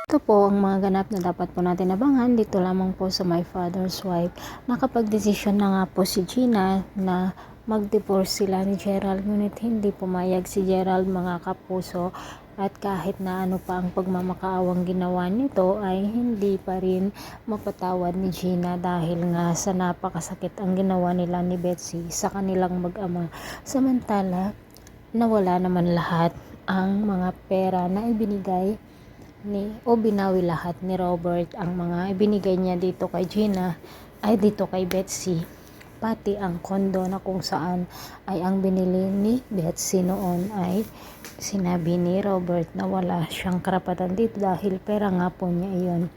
Ito po ang mga ganap na dapat po natin abangan dito lamang po sa My Father's Wife. Nakapag-desisyon na nga po si Gina na mag-divorce sila ni Gerald, ngunit hindi pumayag si Gerald, mga kapuso, at kahit na ano pa ang pagmamakaawang ginawa nito ay hindi pa rin mapatawad ni Gina dahil nga sa napakasakit ang ginawa nila ni Betsy sa kanilang mag-ama. Samantala, nawala naman lahat ang mga pera na ibinigay binawi lahat ni Robert. Ang mga ibinigay niya dito kay Gina ay dito kay Betsy, pati ang kondo na kung saan ay ang binili ni Betsy noon ay sinabi ni Robert na wala siyang karapatan dito dahil pera nga po niya iyon.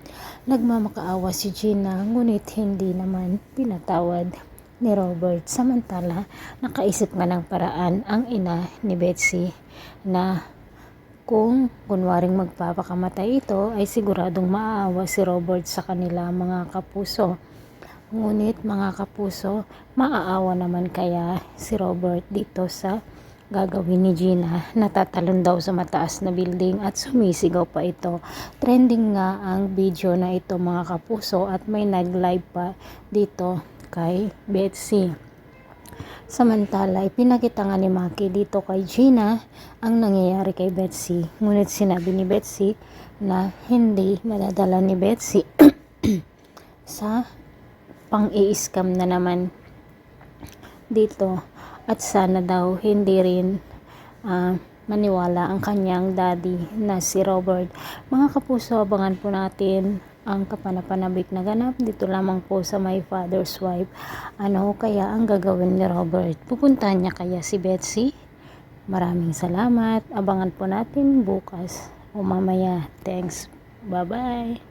Nagmamakaawa si Gina, ngunit hindi naman pinatawad ni Robert. Samantala, nakaisip nga ng paraan ang ina ni Betsy na kung kunwaring magpapakamatay ito ay siguradong maaawa si Robert sa kanila, mga kapuso. Ngunit mga kapuso, maaawa naman kaya si Robert dito sa gagawin ni Gina? Natatalon daw sa mataas na building at sumisigaw pa ito. Trending nga ang video na ito, mga kapuso, at may nag-live pa dito kay Betsy. Samantala, ipinakita nga ni Maki dito kay Gina ang nangyayari kay Betsy. Ngunit sinabi ni Betsy na hindi madadala ni Betsy sa pang-i-scam na naman dito, at sana daw hindi rin maniwala ang kanyang daddy na si Robert. Mga kapuso, abangan po natin ang kapanapanabik na ganap dito lamang po sa My Father's Wife. Ano kaya ang gagawin ni Robert? Pupuntahan niya kaya si Betsy? Maraming salamat. Abangan po natin bukas o mamaya. Thanks. Bye-bye.